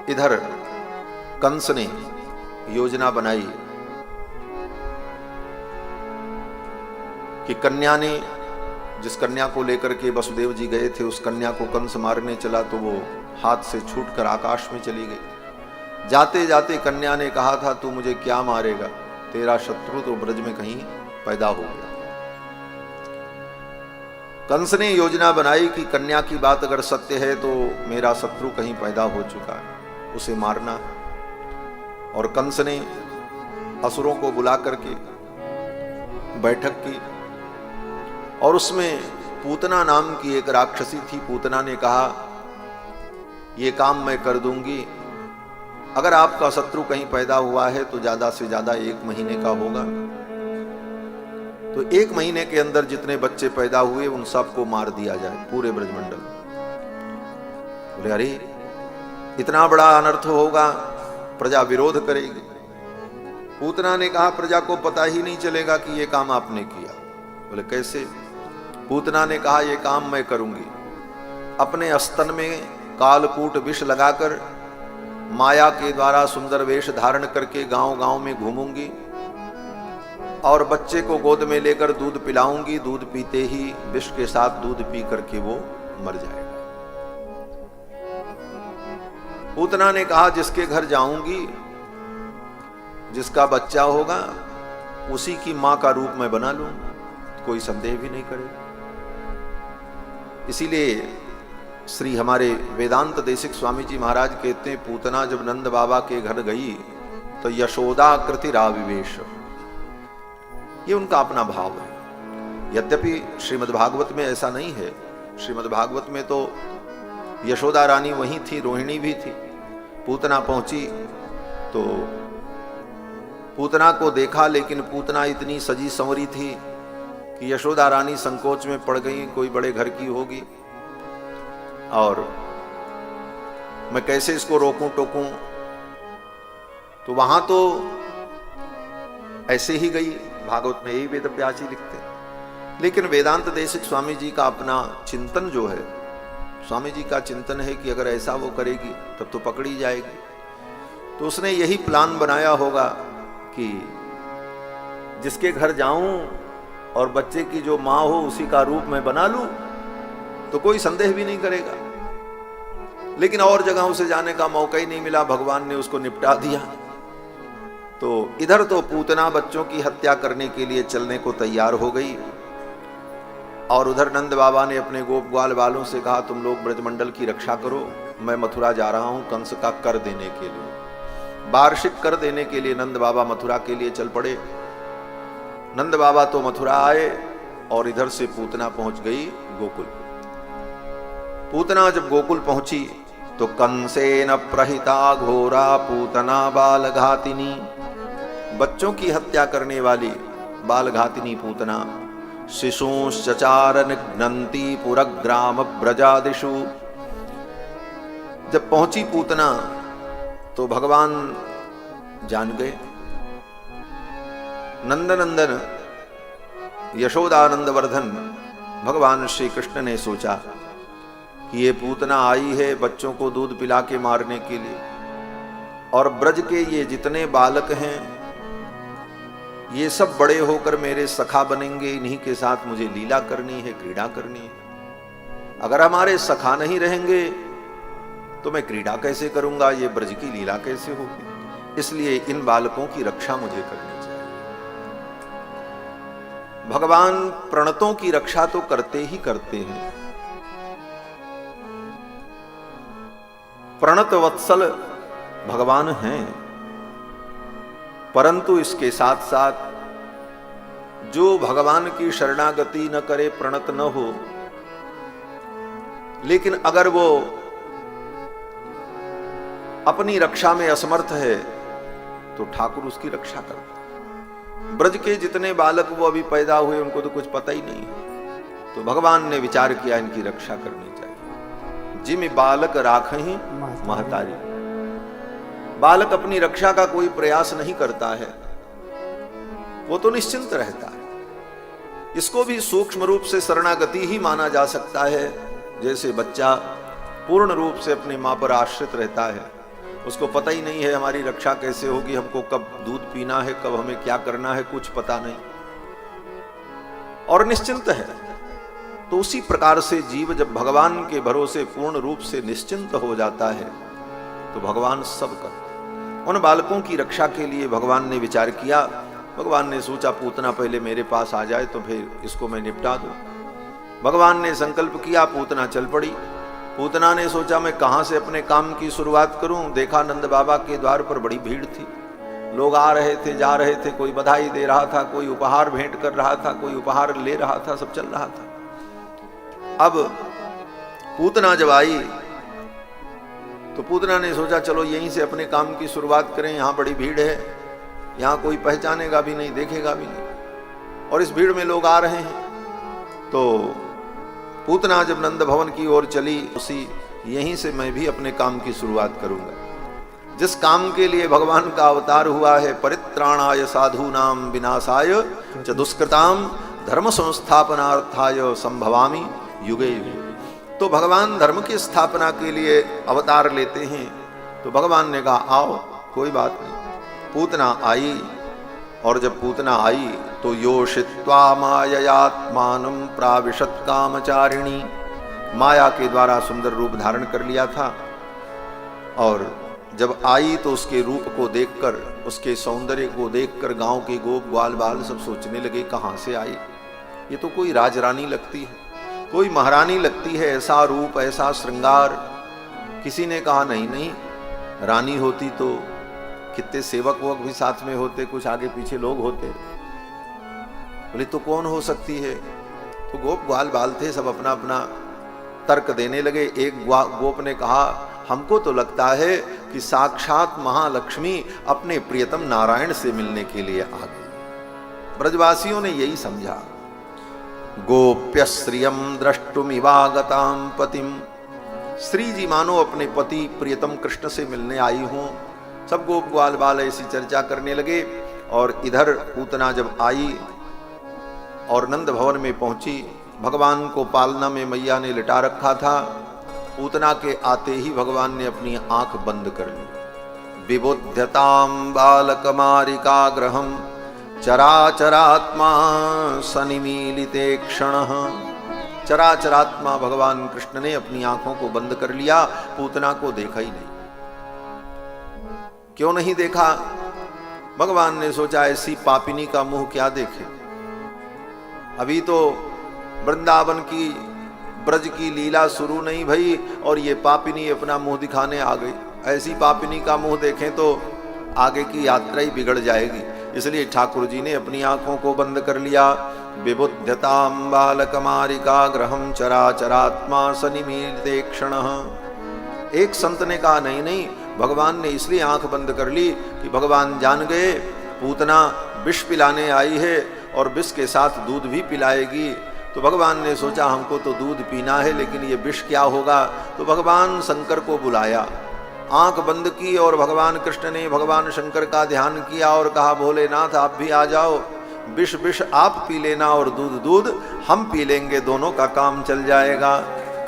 इधर कंस ने योजना बनाई कि कन्या ने, जिस कन्या को लेकर के वसुदेव जी गए थे, उस कन्या को कंस मारने चला तो वो हाथ से छूटकर आकाश में चली गई। जाते जाते कन्या ने कहा था, तू मुझे क्या मारेगा, तेरा शत्रु तो ब्रज में कहीं पैदा हो गया। कंस ने योजना बनाई कि कन्या की बात अगर सत्य है तो मेरा शत्रु कहीं पैदा हो चुका है, उसे मारना है। और कंस ने असुरों को बुला करके बैठक की और उसमें पूतना नाम की एक राक्षसी थी। पूतना ने कहा, ये काम मैं कर दूंगी, अगर आपका शत्रु कहीं पैदा हुआ है तो ज्यादा से ज्यादा 1 महीने का होगा। तो 1 महीने के अंदर जितने बच्चे पैदा हुए उन सबको मार दिया जाए पूरे ब्रजमंडल। बोले, अरे इतना बड़ा अनर्थ होगा, प्रजा विरोध करेगी। पूतना ने कहा, प्रजा को पता ही नहीं चलेगा कि ये काम आपने किया। बोले, कैसे? पूतना ने कहा, ये काम मैं करूंगी, अपने स्तन में कालकूट विष लगाकर माया के द्वारा सुंदर वेश धारण करके गांव गांव में घूमूंगी और बच्चे को गोद में लेकर दूध पिलाऊंगी। दूध पीते ही विष के साथ दूध पी करके वो मर जाएगा। पूतना ने कहा, जिसके घर जाऊंगी, जिसका बच्चा होगा उसी की मां का रूप मैं बना लूंगा, कोई संदेह भी नहीं करेगा। इसीलिए श्री हमारे वेदांत देशिक स्वामी जी महाराज कहते हैं, पूतना जब नंद बाबा के घर गई तो यशोदा कृतिराविवेश, ये उनका अपना भाव है। यद्यपि श्रीमद् भागवत में ऐसा नहीं है। श्रीमद् भागवत में तो यशोदा रानी वहीं थी, रोहिणी भी थी। पूतना पहुंची तो पूतना को देखा, लेकिन पूतना इतनी सजी संवरी थी कि यशोदा रानी संकोच में पड़ गई, कोई बड़े घर की होगी और मैं कैसे इसको रोकूं टोकूं। तो वहां तो ऐसे ही गई, भागवत में यही वेद व्यासी लिखते हैं। लेकिन वेदांत देशिक स्वामी जी का अपना चिंतन जो है, स्वामी जी का चिंतन है कि अगर ऐसा वो करेगी तब तो पकड़ी जाएगी। तो उसने यही प्लान बनाया होगा कि जिसके घर जाऊं और बच्चे की जो मां हो उसी का रूप मैं बना लूं तो कोई संदेह भी नहीं करेगा। लेकिन और जगहों से जाने का मौका ही नहीं मिला, भगवान ने उसको निपटा दिया। तो इधर तो पूतना बच्चों की हत्या करने के लिए चलने को तैयार हो गई और उधर नंद बाबा ने अपने गोप ग्वाल वालों से कहा, तुम लोग ब्रजमंडल की रक्षा करो, मैं मथुरा जा रहा हूं कंस का कर देने के लिए। वार्षिक कर देने के लिए नंद बाबा मथुरा के लिए चल पड़े। नंद बाबा तो मथुरा आए और इधर से पूतना पहुंच गई गोकुल। पूतना जब गोकुल पहुंची तो कंसेन प्रहिता घोरा पूतना बालघातिनी, बच्चों की हत्या करने वाली बालघातिनी पूतना, शिशुश्चचार निघ्नन्ति पुरग्राम ब्रजादिषु। जब पहुंची पूतना तो भगवान जान गए। नंदनंदन यशोदानंद वर्धन भगवान श्री कृष्ण ने सोचा कि ये पूतना आई है बच्चों को दूध पिला के मारने के लिए, और ब्रज के ये जितने बालक हैं ये सब बड़े होकर मेरे सखा बनेंगे, इन्हीं के साथ मुझे लीला करनी है, क्रीड़ा करनी है। अगर हमारे सखा नहीं रहेंगे तो मैं क्रीड़ा कैसे करूंगा, ये ब्रज की लीला कैसे होगी। इसलिए इन बालकों की रक्षा मुझे करनी चाहिए। भगवान प्रणतों की रक्षा तो करते ही करते हैं। प्रणत वत्सल भगवान हैं, परंतु इसके साथ साथ जो भगवान की शरणागति न करे, प्रणत न हो, लेकिन अगर वो अपनी रक्षा में असमर्थ है तो ठाकुर उसकी रक्षा करता है। ब्रज के जितने बालक वो अभी पैदा हुए उनको तो कुछ पता ही नहीं, तो भगवान ने विचार किया इनकी रक्षा करनी चाहिए। जिम बालक राखहि महतारी, बालक अपनी रक्षा का कोई प्रयास नहीं करता है, वो तो निश्चिंत रहता है। इसको भी सूक्ष्म रूप से शरणागति ही माना जा सकता है। जैसे बच्चा पूर्ण रूप से अपनी मां पर आश्रित रहता है, उसको पता ही नहीं है हमारी रक्षा कैसे होगी, हमको कब दूध पीना है, कब हमें क्या करना है, कुछ पता नहीं और निश्चिंत है। तो उसी प्रकार से जीव जब भगवान के भरोसे पूर्ण रूप से निश्चिंत हो जाता है तो भगवान सब कर। उन बालकों की रक्षा के लिए भगवान ने विचार किया। भगवान ने सोचा पूतना पहले मेरे पास आ जाए तो फिर इसको मैं निपटा दूं। भगवान ने संकल्प किया, पूतना चल पड़ी। पूतना ने सोचा मैं कहां से अपने काम की शुरुआत करूं। देखा नंद बाबा के द्वार पर बड़ी भीड़ थी, लोग आ रहे थे, जा रहे थे, कोई बधाई दे रहा था, कोई उपहार भेंट कर रहा था, कोई उपहार ले रहा था, सब चल रहा था। अब पूतना जब आई तो पूतना ने सोचा चलो यहीं से अपने काम की शुरुआत करें, यहां बड़ी भीड़ है, यहां कोई पहचानेगा भी नहीं, देखेगा भी नहीं और इस भीड़ में लोग आ रहे हैं। तो पूतना जब नंद भवन की ओर चली, उसी यहीं से मैं भी अपने काम की शुरुआत करूंगा। जिस काम के लिए भगवान का अवतार हुआ है, परित्राणाय साधूनाम विनाशाय च दुष्कृताम धर्म संस्थापनार्थाय संभवामि युगे युगे। तो भगवान धर्म की स्थापना के लिए अवतार लेते हैं। तो भगवान ने कहा आओ, कोई बात नहीं। पूतना आई और जब पूतना आई तो योषित्वा माययात्मानं प्राविशत कामचारिणी, माया के द्वारा सुंदर रूप धारण कर लिया था। और जब आई तो उसके रूप को देखकर, उसके सौंदर्य को देखकर गांव के गोप ग्वाल बाल सब सोचने लगे कहां से आई, ये तो कोई राजरानी लगती है, कोई महारानी लगती है, ऐसा रूप, ऐसा श्रृंगार। किसी ने कहा नहीं नहीं, रानी होती तो कितने सेवक वक भी साथ में होते, कुछ आगे पीछे लोग होते। बोले तो कौन हो सकती है। तो गोप ग्वाल बाल थे, सब अपना अपना तर्क देने लगे। एक गोप ने कहा हमको तो लगता है कि साक्षात महालक्ष्मी अपने प्रियतम नारायण से मिलने के लिए आ गई। ब्रजवासियों ने यही समझा। गोप्य श्रियम द्रष्टुमिवागताम पतिम, श्री जी मानो अपने पति प्रियतम कृष्ण से मिलने आई हूं। सब गोप ग्वाल बाल ऐसी चर्चा करने लगे। और इधर पूतना जब आई और नंद भवन में पहुंची, भगवान को पालना में मैया ने लिटा रखा था। पूतना के आते ही भगवान ने अपनी आंख बंद कर ली। विबुध्यताम बालकमारिकाग्रहम चराचरात्मा सनिमीलिते क्षणः। चराचरात्मा भगवान कृष्ण ने अपनी आंखों को बंद कर लिया, पूतना को देखा ही नहीं। क्यों नहीं देखा? भगवान ने सोचा ऐसी पापिनी का मुंह क्या देखे। अभी तो वृंदावन की ब्रज की लीला शुरू नहीं भई और ये पापिनी अपना मुंह दिखाने आ गई। ऐसी पापिनी का मुंह देखें तो आगे की यात्रा ही बिगड़ जाएगी। इसलिए ठाकुर जी ने अपनी आंखों को बंद कर लिया। विबुध्यताम बालकमारिकाग्रहम चराचरात्मा सनिमीलिते क्षणः। एक संत ने कहा नहीं नहीं, भगवान ने इसलिए आंख बंद कर ली कि भगवान जान गए पूतना विष पिलाने आई है और विष के साथ दूध भी पिलाएगी। तो भगवान ने सोचा हमको तो दूध पीना है, लेकिन ये विष क्या होगा। तो भगवान शंकर को बुलाया, आंख बंद की और भगवान कृष्ण ने भगवान शंकर का ध्यान किया और कहा भोलेनाथ आप भी आ जाओ, विष विष आप पी लेना और दूध दूध हम पी लेंगे, दोनों का काम चल जाएगा।